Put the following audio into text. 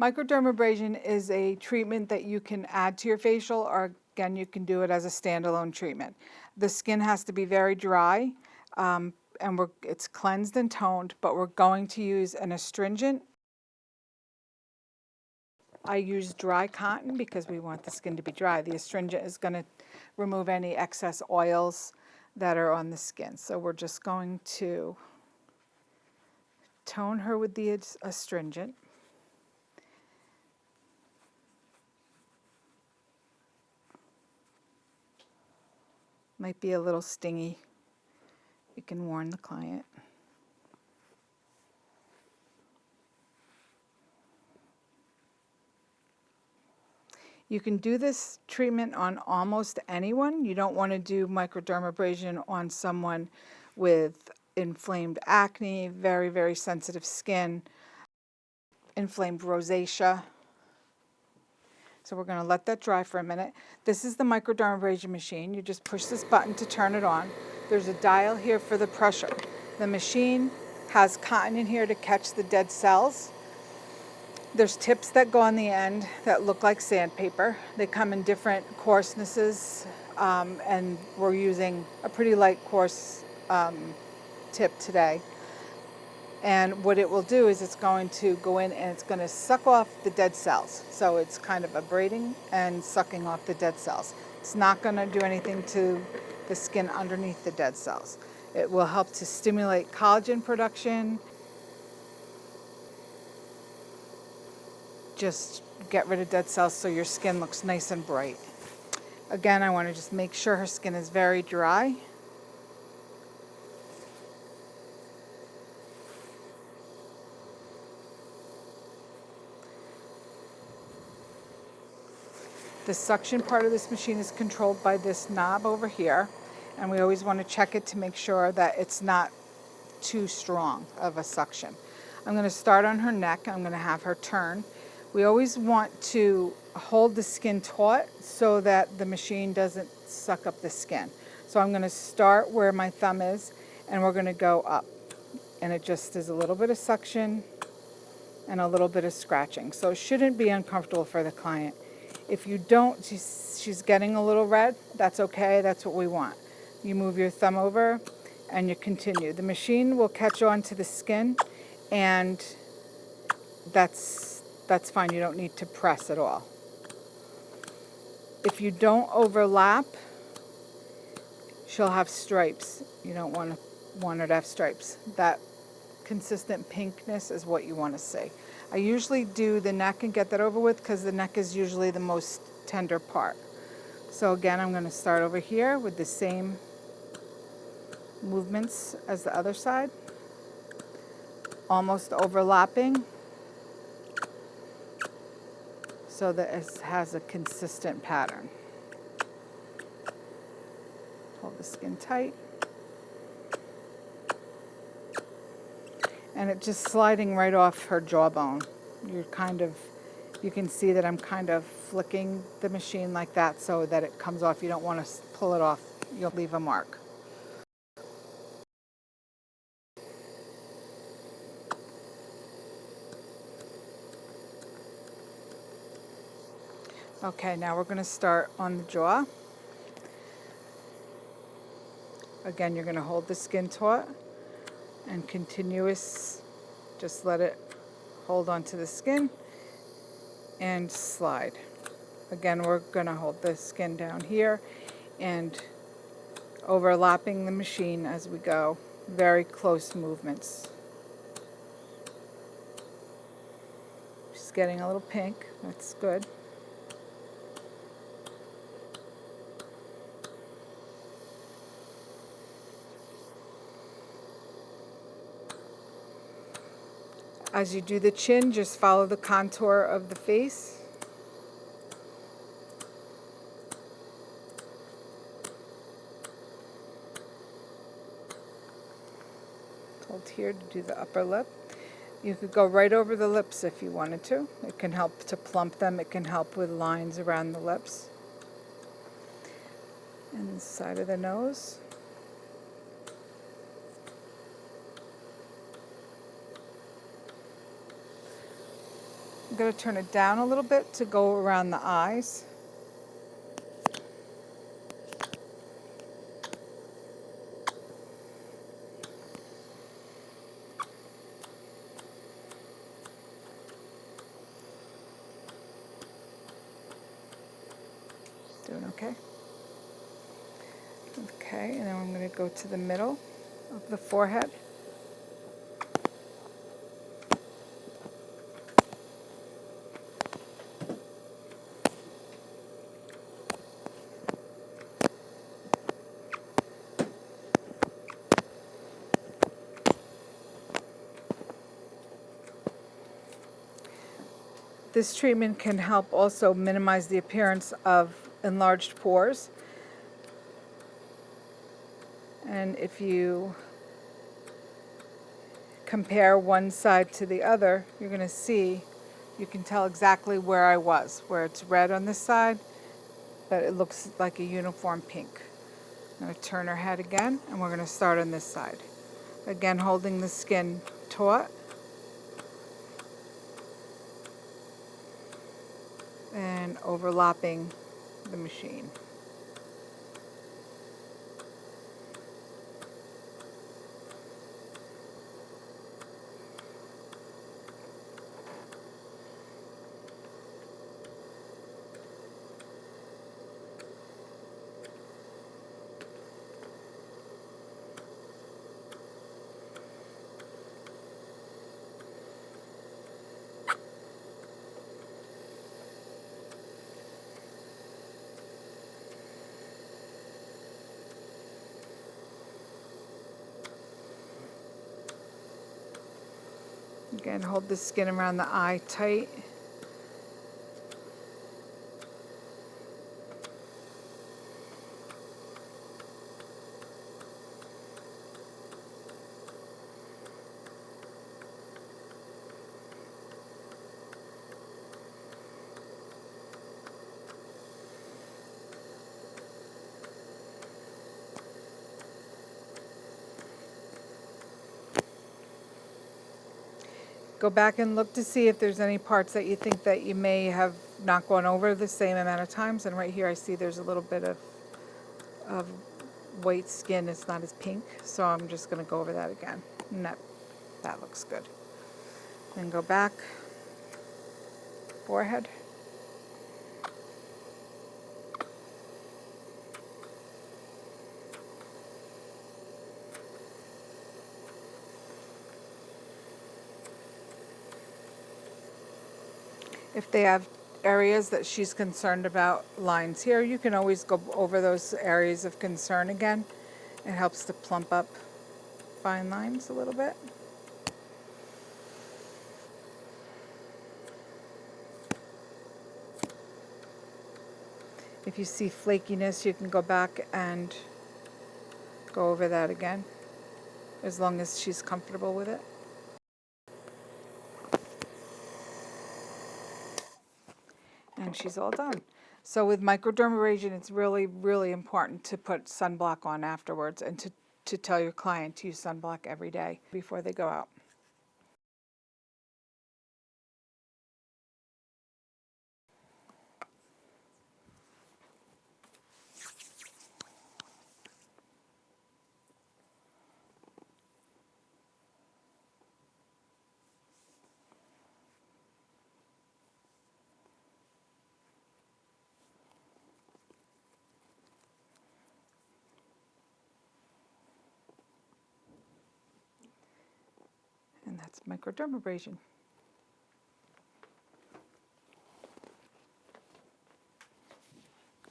Microdermabrasion is a treatment that you can add to your facial, or again, you can do it as a standalone treatment. The skin has to be very dry, and it's cleansed and toned, but we're going to use an astringent. I use dry cotton because we want the skin to be dry. The astringent is going to remove any excess oils that are on the skin. So we're just going to tone her with the astringent. Might be a little stingy. You can warn the client. You can do this treatment on almost anyone. You don't want to do microdermabrasion on someone with inflamed acne, very, very sensitive skin, inflamed rosacea. So we're going to let that dry for a minute. This is the microdermabrasion machine. You just push this button to turn it on. There's a dial here for the pressure. The machine has cotton in here to catch the dead cells. There's tips that go on the end that look like sandpaper. They come in different coarsenesses, and we're using a pretty light coarse tip today. And what it will do is it's going to go in and it's going to suck off the dead cells. So it's kind of abrading and sucking off the dead cells. It's not going to do anything to the skin underneath the dead cells. It will help to stimulate collagen production. Just get rid of dead cells so your skin looks nice and bright. Again, I want to just make sure her skin is very dry. The suction part of this machine is controlled by this knob over here, and we always want to check it to make sure that it's not too strong of a suction. I'm going to start on her neck. I'm going to have her turn. We always want to hold the skin taut so that the machine doesn't suck up the skin. So I'm going to start where my thumb is, and we're going to go up. And it just is a little bit of suction and a little bit of scratching. So it shouldn't be uncomfortable for the client. If you don't, she's getting a little red, that's okay, that's what we want. You move your thumb over and you continue. The machine will catch on to the skin, and that's fine. You don't need to press at all. If you don't overlap, she'll have stripes. You don't want her to have stripes. That consistent pinkness is what you want to see. I usually do the neck and get that over with because the neck is usually the most tender part. So again, I'm going to start over here with the same movements as the other side, almost overlapping so that it has a consistent pattern. Hold the skin tight. And it's just sliding right off her jawbone. You can see that I'm kind of flicking the machine like that so that it comes off. You don't want to pull it off. You'll leave a mark. Okay, now we're going to start on the jaw. Again, you're going to hold the skin taut and just let it hold onto the skin and slide. Again, we're going to hold the skin down here and overlapping the machine as we go. Very close movements. She's getting a little pink. That's good. As you do the chin, just follow the contour of the face. Hold here to do the upper lip. You could go right over the lips if you wanted to. It can help to plump them. It can help with lines around the lips. And the side of the nose. going to turn it down a little bit to go around the eyes. Doing okay? Okay, and then I'm going to go to the middle of the forehead. This treatment can help also minimize the appearance of enlarged pores. And if you compare one side to the other, you're going to see, you can tell exactly where I was, where it's red on this side, but it looks like a uniform pink. I'm going to turn her head again, and we're going to start on this side. Again, holding the skin taut. And overlapping the machine. Again, hold the skin around the eye tight. Go back and look to see if there's any parts that you think that you may have not gone over the same amount of times. And right here I see there's a little bit of white skin. It's not as pink, so I'm just going to go over that again. And that looks good. Then go back, forehead. If they have areas that she's concerned about lines here, you can always go over those areas of concern again. It helps to plump up fine lines a little bit. If you see flakiness, you can go back and go over that again, as long as she's comfortable with it. And she's all done. So with microdermabrasion, it's really, really important to put sunblock on afterwards, and to tell your client to use sunblock every day before they go out. And that's microdermabrasion.